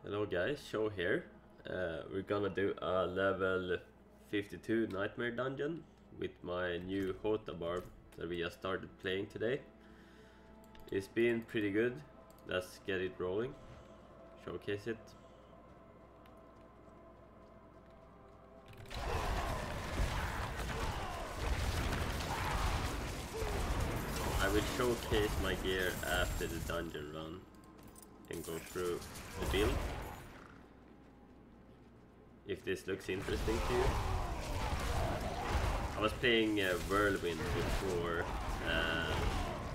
Hello guys, Show here. We're gonna do a level 52 Nightmare Dungeon with my new Hota Barb that we just started playing today. It's been pretty good. Let's get it rolling. Showcase it. I will showcase my gear after the dungeon run and go through the build. If this looks interesting to you. I was playing Whirlwind before,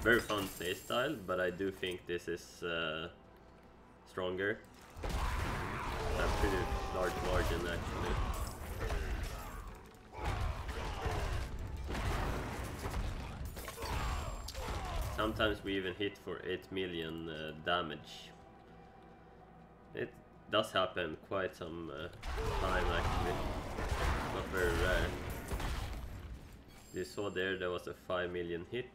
very fun playstyle, but I do think this is stronger. A pretty large margin actually. Sometimes we even hit for 8 million damage. It does happen quite some time actually, not very rare. You saw there was a 5 million hit,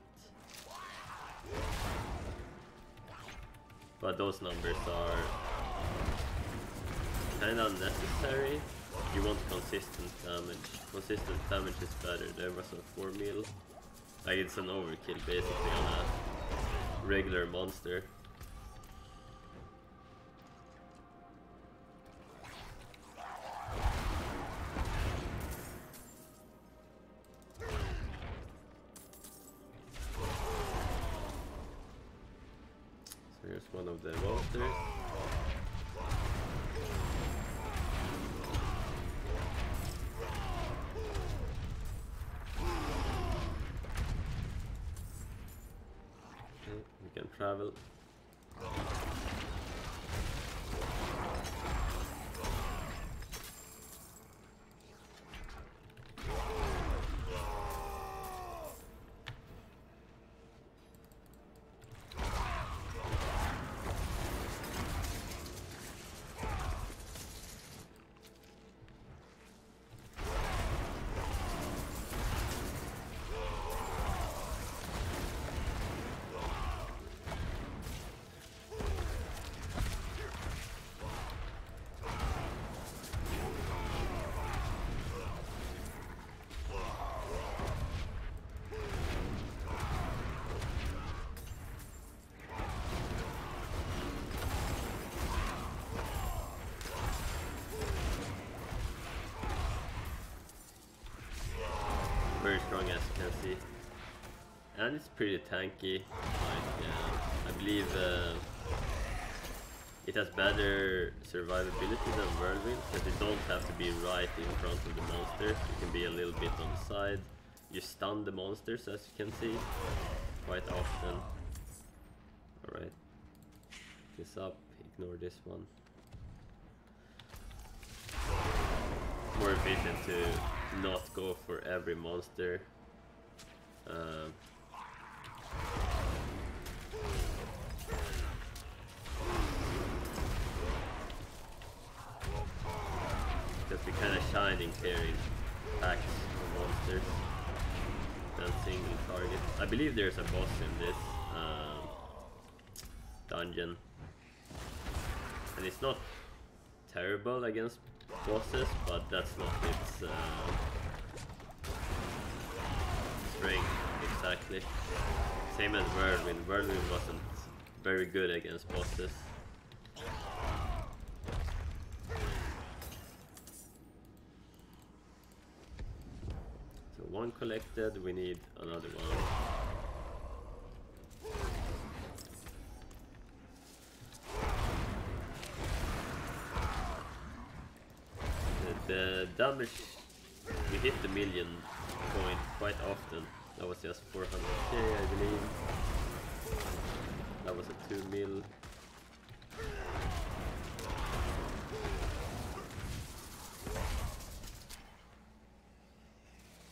but those numbers are kinda unnecessary. You want consistent damage. Consistent damage is better. There was a 4 mil. Like it's an overkill basically on a regular monster. So here's one of the monsters. We can travel. Very strong as you can see, and it's pretty tanky. Like, I believe it has better survivability than Whirlwind, because you don't have to be right in front of the monsters. You can be a little bit on the side. You stun the monsters, as you can see, quite often. Alright, this up, ignore this one. More efficient to not go for every monster. Because we're kind of shining here in packs of monsters than single target. I believe there's a boss in this dungeon, and it's not terrible against bosses, but that's not its strength exactly. Same as Whirlwind. Whirlwind wasn't very good against bosses. So one collected, we need another one. The damage, we hit the million point quite often. That was just 400k I believe. That was a 2 mil.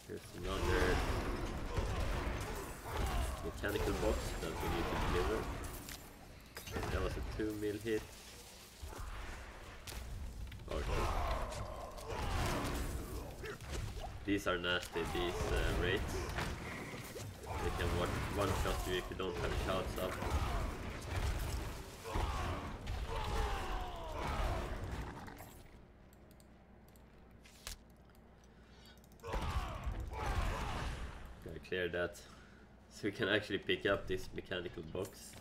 Here's another mechanical box that we need to deliver. That was a 2 mil hit. These are nasty, these rates. They can one-shot you if you don't have shouts up. clear that. So we can actually pick up this mechanical box.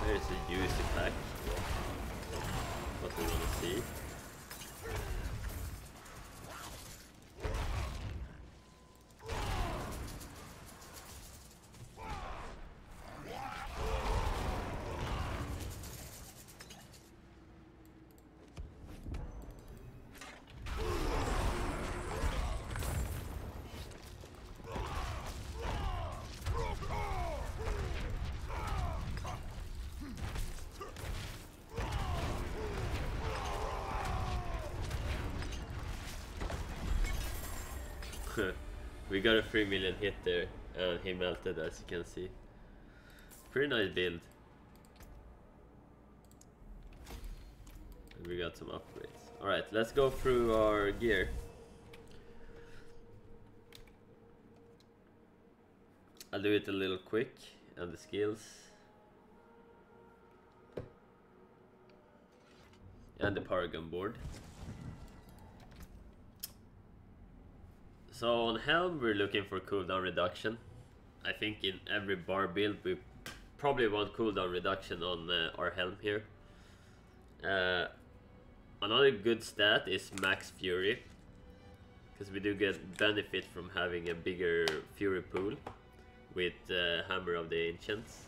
There's a juicy pack. What we want to see. We got a 3 million hit there, and he melted, as you can see. Pretty nice build. And we got some upgrades. Alright, let's go through our gear. I'll do it a little quick, and the skills. And the Paragon board. So on helm we're looking for cooldown reduction. I think in every bar build we probably want cooldown reduction on our helm here. Another good stat is max fury, because we do get benefit from having a bigger fury pool with Hammer of the Ancients.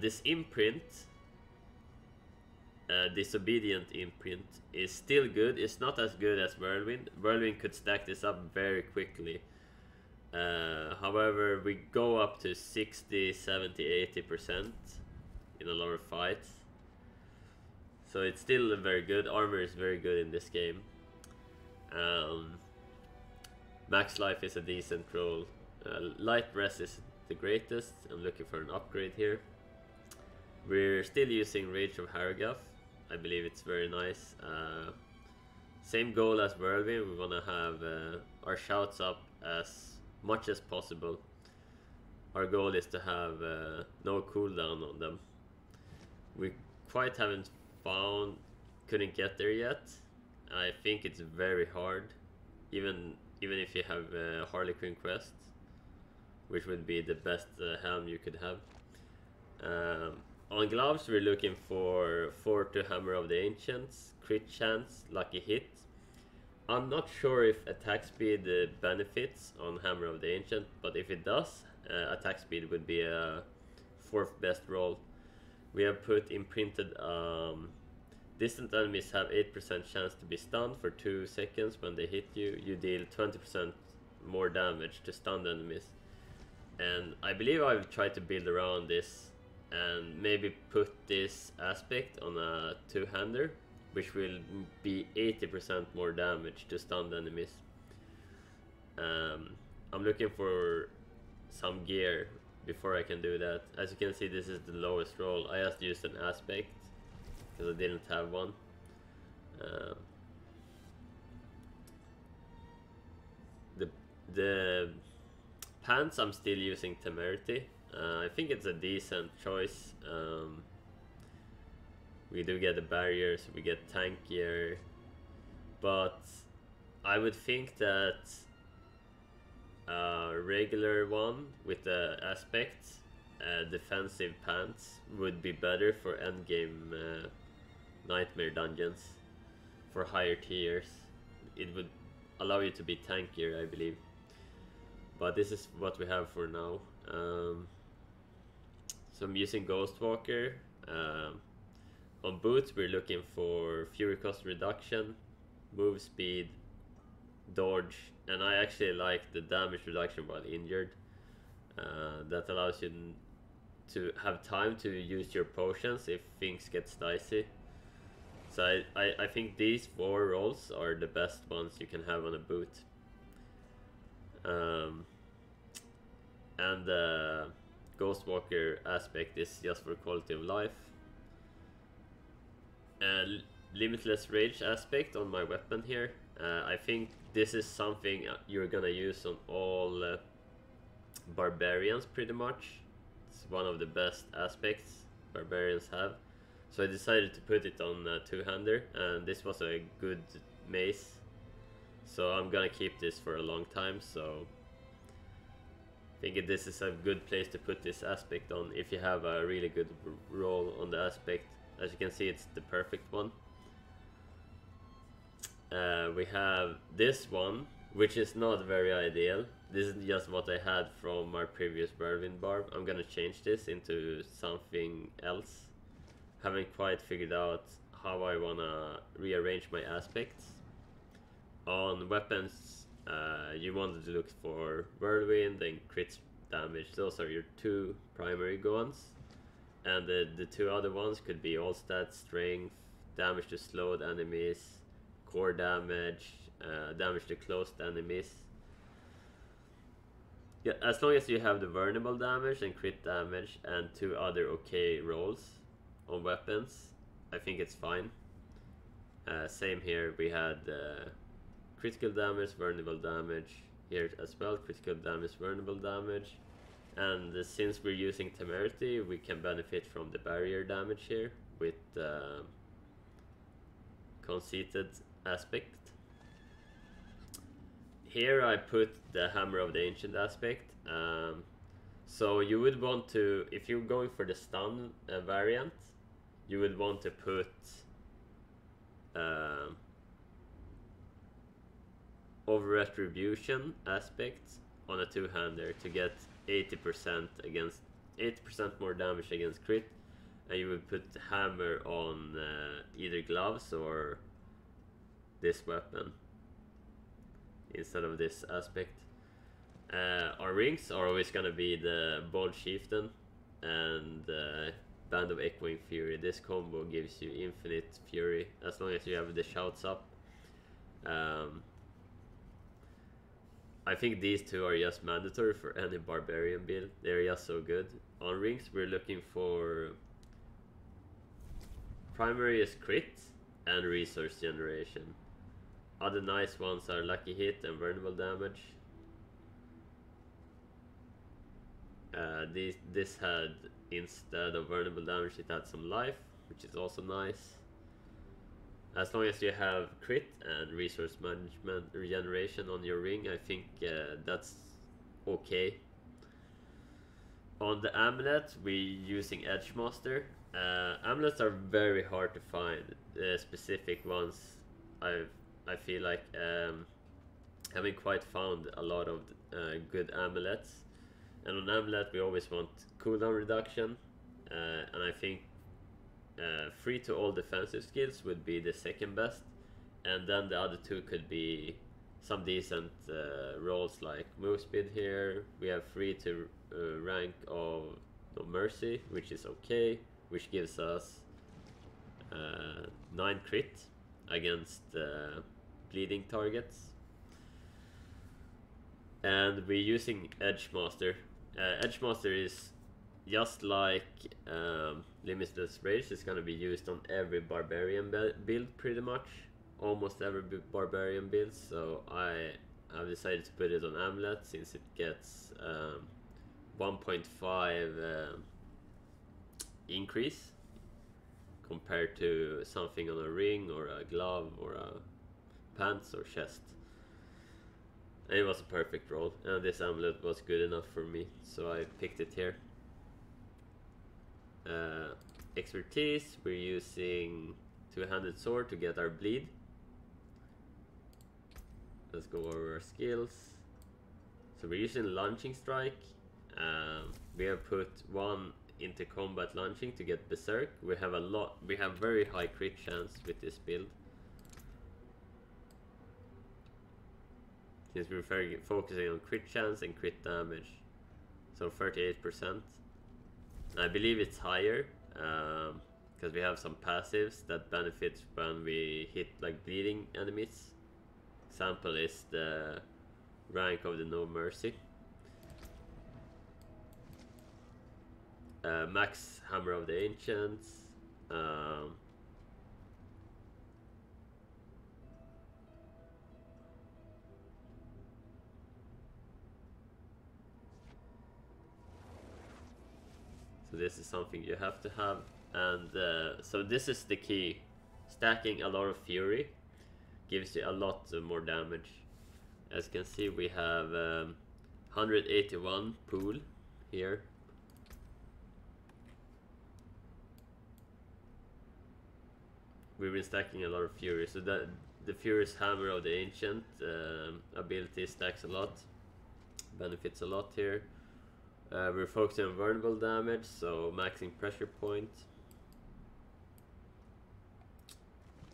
This imprint, Disobedient imprint, is still good. It's not as good as Whirlwind. Whirlwind could stack this up very quickly. However, we go up to 60, 70, 80% in a lot of fights. So it's still very good. Armor is very good in this game. Max life is a decent roll. Light rest is the greatest. I'm looking for an upgrade here. We're still using Rage of Haragath. I believe it's very nice. Same goal as Whirlwind. We want to have our shouts up as much as possible. Our goal is to have no cooldown on them. We quite haven't couldn't get there yet. I think it's very hard, even if you have Harley Quinn quest, which would be the best helm you could have. On gloves we're looking for 4 to Hammer of the Ancients, crit chance, lucky hit. I'm not sure if attack speed benefits on Hammer of the Ancient, but if it does, attack speed would be a 4th best roll. We have put imprinted distant enemies have 8% chance to be stunned for 2 seconds when they hit you. You deal 20% more damage to stunned enemies. And I believe I've tried to build around this and maybe put this aspect on a 2-hander, which will be 80% more damage to stunned enemies. I'm looking for some gear before I can do that. As you can see, this is the lowest roll. I just used an aspect because I didn't have one. The pants, I'm still using Temerity. I think it's a decent choice. We do get a barrier, so we get tankier, but I would think that a regular one with the aspect, defensive pants, would be better for endgame nightmare dungeons. For higher tiers, it would allow you to be tankier, I believe. But this is what we have for now. So I'm using Ghostwalker. On boots we're looking for fury cost reduction, move speed, dodge, and I actually like the damage reduction while injured. That allows you to have time to use your potions if things get dicey. So I think these 4 rolls are the best ones you can have on a boot. And the Ghostwalker aspect is just for quality of life. Limitless rage aspect on my weapon here. I think this is something you're gonna use on all barbarians pretty much. It's one of the best aspects barbarians have. So I decided to put it on a 2-hander, and this was a good mace. So I'm gonna keep this for a long time, so I think this is a good place to put this aspect on if you have a really good roll on the aspect. As you can see, it's the perfect one. We have this one, which is not very ideal. This is just what I had from our previous whirlwind barb. I'm gonna change this into something else. Haven't quite figured out how I wanna rearrange my aspects. On weapons, you wanted to look for whirlwind and crit damage. Those are your two primary ones. And the two other ones could be all stats, strength, damage to slowed enemies, core damage, damage to closed enemies. Yeah, as long as you have the vulnerable damage and crit damage and two other okay rolls on weapons, I think it's fine. Same here, we had critical damage, vulnerable damage here as well, critical damage, vulnerable damage. And since we're using temerity, we can benefit from the barrier damage here with conceited aspect. Here I put the hammer of the ancient aspect. So you would want to, if you're going for the stun variant, you would want to put over retribution aspect on a two-hander to get 80% against 80% more damage against crit, and you would put hammer on either gloves or this weapon instead of this aspect. Our rings are always gonna be the bold chieftain and band of echoing fury. This combo gives you infinite fury as long as you have the shouts up. I think these two are just mandatory for any barbarian build. They're just so good. On rings, we're looking for primary is crit and resource generation. Other nice ones are lucky hit and vulnerable damage. This had, instead of vulnerable damage, it had some life, which is also nice. As long as you have crit and resource management regeneration on your ring, I think that's okay. On the amulet, we're using Edgemaster. Amulets are very hard to find. Specific ones, I feel like haven't quite found a lot of good amulets. And on amulet, we always want cooldown reduction, and I think free to all defensive skills would be the second best, and then the other two could be some decent rolls like move speed here. We have free to rank of no mercy, which is okay, which gives us 9 crit against bleeding targets. And we're using Edgemaster. Edgemaster is just like Limitless Rage. Is going to be used on every barbarian build pretty much. Almost every barbarian build. So I have decided to put it on Amulet since it gets 1.5 increase compared to something on a ring or a glove or a pants or chest. And it was a perfect roll, and this amulet was good enough for me, so I picked it here. Expertise, we're using two-handed sword to get our bleed. Let's go over our skills. So we're using launching strike. We have put 1 into combat launching to get berserk. We have very high crit chance with this build, since we're focusing on crit chance and crit damage. So 38%. I believe it's higher because we have some passives that benefit when we hit like bleeding enemies. Example is the rank of the No Mercy. Max Hammer of the Ancients. So this is something you have to have, and so this is the key. Stacking a lot of fury gives you a lot more damage. As you can see, we have 181 pool here. We've been stacking a lot of Fury, so that the Furious Hammer of the Ancient ability stacks a lot, benefits a lot here. We're focusing on vulnerable damage, so maxing pressure point.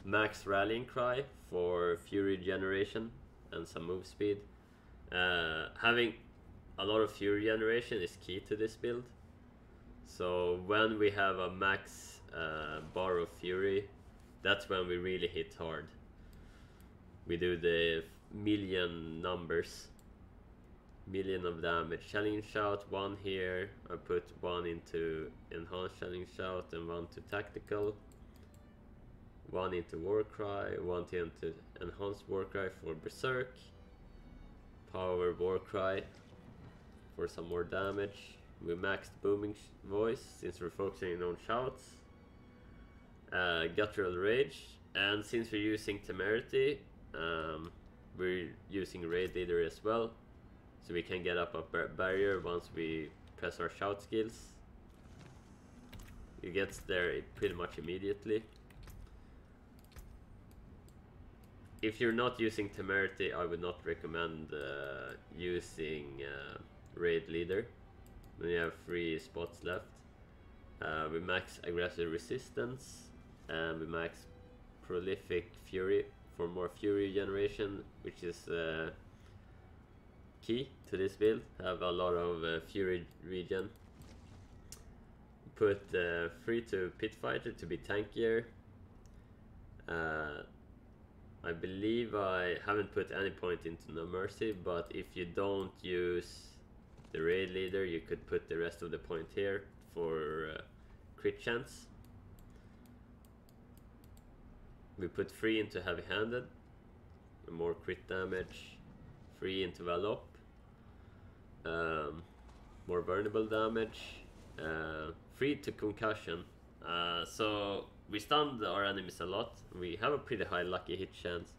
Max Rallying Cry for Fury generation and some move speed. Having a lot of Fury generation is key to this build. So when we have a max bar of Fury, that's when we really hit hard. We do the million numbers, million of damage. Challenge Shout, 1 here. I put 1 into Enhanced Challenge Shout and 1 to Tactical. 1 into Warcry, 1 into Enhanced Warcry for Berserk. Power Warcry for some more damage. We maxed Booming Voice since we're focusing on shouts. Guttural Rage, and since we're using Temerity, we're using Raid Leader as well, so we can get up a barrier once we press our shout skills. It gets there pretty much immediately. If you're not using Temerity, I would not recommend using Raid Leader when you have 3 spots left. We max Aggressive Resistance, and we max Prolific Fury for more Fury generation, which is key to this build. Have a lot of Fury regen. Put 3 to Pit Fighter to be tankier. I believe I haven't put any point into No Mercy, but if you don't use the Raid Leader, you could put the rest of the point here for crit chance. We put 3 into Heavy Handed, more crit damage. 3 into Valop, more vulnerable damage. 3 to Concussion. So we stunned our enemies a lot. We have a pretty high lucky hit chance.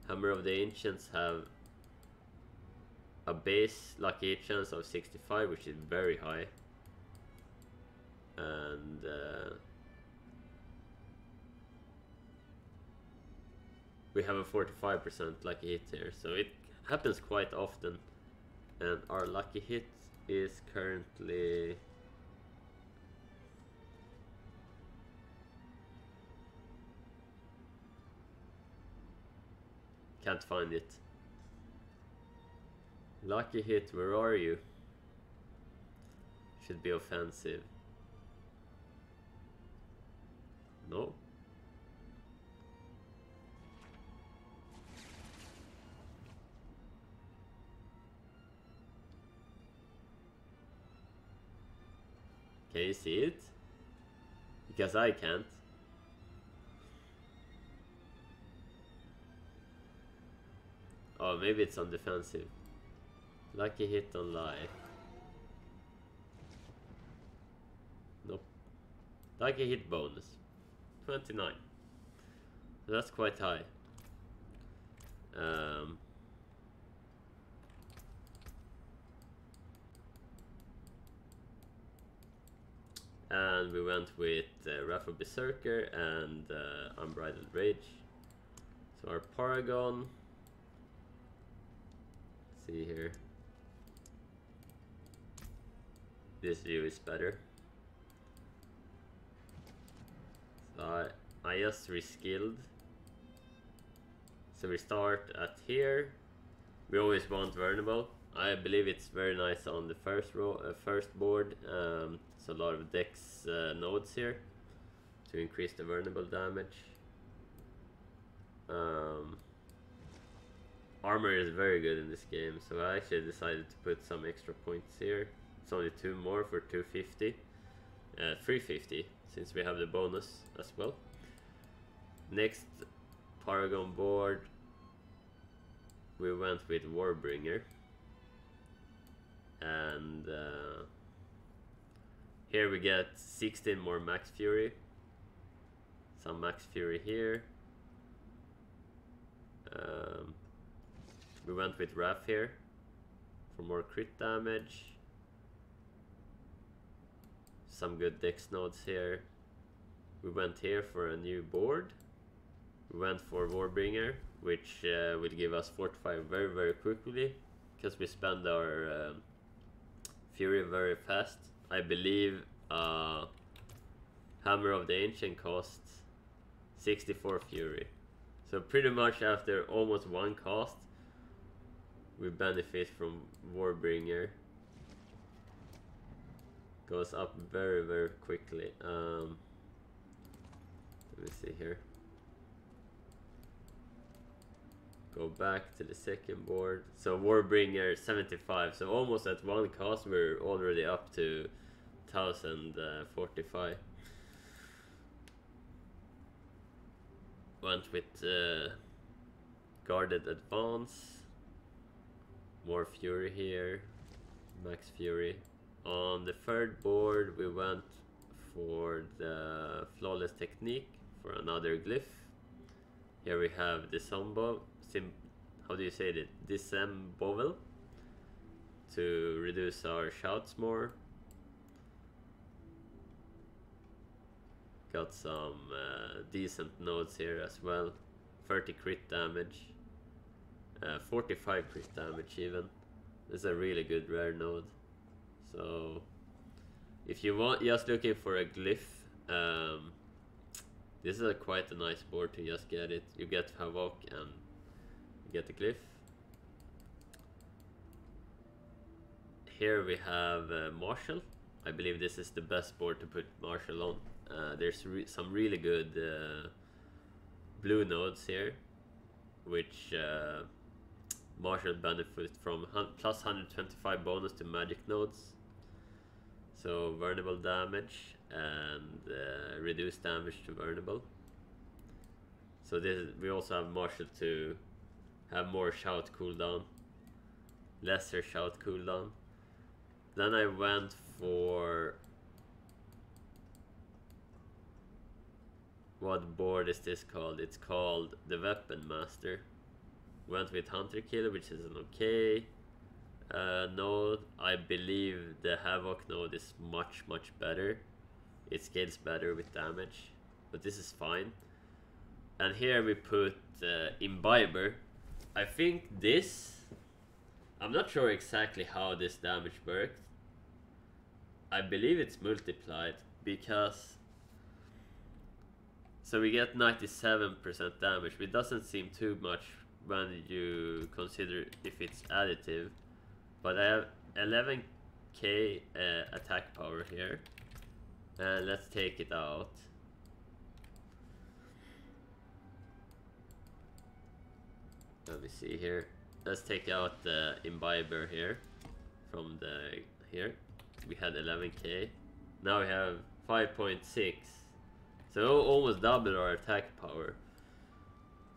Hammer of the Ancients have a base lucky hit chance of 65, which is very high. And we have a 45% lucky hit here, so it happens quite often. And our lucky hit is currently can't find it. Lucky hit, where are you? Should be offensive. No. Can you see it? Because I can't. Oh, maybe it's on defensive. Lucky hit on life. Nope. Lucky hit bonus. 29. So that's quite high. And we went with Wrath of Berserker and Unbridled Rage. So our Paragon, let's see here. This view is better. So I just reskilled. So we start at here. We always want vulnerable. I believe it's very nice on the first row, first board. So a lot of dex nodes here to increase the vulnerable damage. Armor is very good in this game, so I actually decided to put some extra points here. It's only 2 more for 250, 350 since we have the bonus as well. Next Paragon board, we went with Warbringer, and here we get 16 more max fury, some max fury here, Um, we went with Wrath here for more crit damage. Some good dex nodes here. We went here for a new board. We went for Warbringer, which will give us Fortify very quickly, because we spend our Fury very fast. I believe Hammer of the Ancient costs 64 Fury. So pretty much after almost one cost, we benefit from Warbringer. Goes up very quickly. Let me see here. Go back to the second board. So Warbringer 75. So almost at one cost we're already up to 1045. Went with Guarded Advance. More Fury here. Max Fury. On the third board we went for the Flawless Technique for another glyph. Here we have the how do you say it? Disembowel to reduce our shouts more. Got some decent nodes here as well. 30 crit damage, 45 crit damage even. This is a really good rare node. So if you want just looking for a glyph, this is quite a nice board to just get it. You get Havoc and you get the glyph. Here we have Marshall. I believe this is the best board to put Marshall on. There's some really good blue nodes here, which Marshall benefits from plus 125 bonus to magic nodes. So vulnerable damage and reduced damage to vulnerable. So we also have Marshall to have more shout cooldown, lesser shout cooldown. Then I went for, what board is this called? It's called the Weapon Master. Went with Hunter Killer, which is an okay node. I believe the Havoc node is much better. It scales better with damage, but this is fine. And here we put Imbiber. I think this, I'm not sure exactly how this damage works. I believe it's multiplied because, so we get 97% damage, which doesn't seem too much when you consider if it's additive. But I have 11k attack power here, and let's take it out. Let me see here. Let's take out the Imbiber here from the here. We had 11k. Now we have 5.6. So almost double our attack power.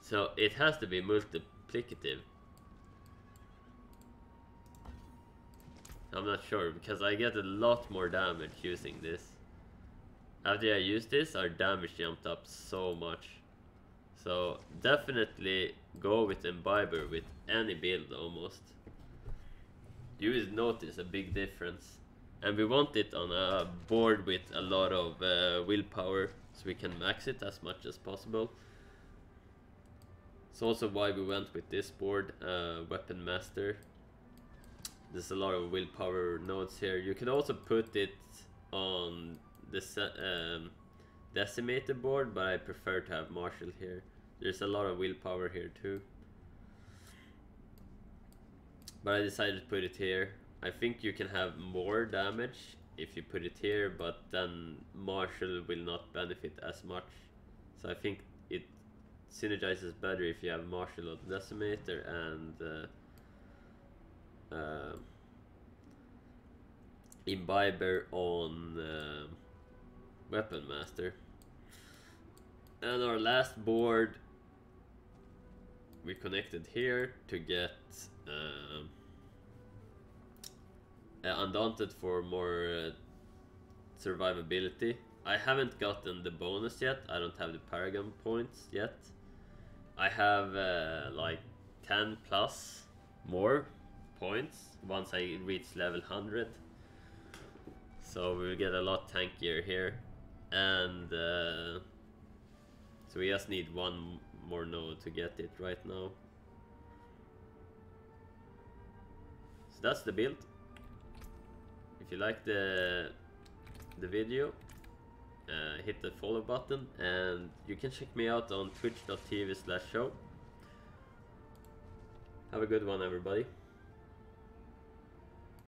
So it has to be multiplicative. I'm not sure because I get a lot more damage using this. After I use this, our damage jumped up so much. So definitely go with Imbiber with any build almost. You will notice a big difference. And we want it on a board with a lot of willpower, so we can max it as much as possible. It's also why we went with this board, Weapon Master. There's a lot of willpower nodes here. You can also put it on the decimated board, but I prefer to have Marshall here. There's a lot of willpower here too. But I decided to put it here. I think you can have more damage if you put it here, but then Marshall will not benefit as much. So I think it synergizes better if you have Marshall on Decimator and Imbiber on Weapon Master. And our last board we connected here to get Undaunted for more survivability. I haven't gotten the bonus yet. I don't have the Paragon points yet. I have like 10 plus more points once I reach level 100. So we will get a lot tankier here. And so we just need one more node to get it right now. So that's the build. If you like the video, hit the follow button, and you can check me out on twitch.tv/show. Have a good one, everybody.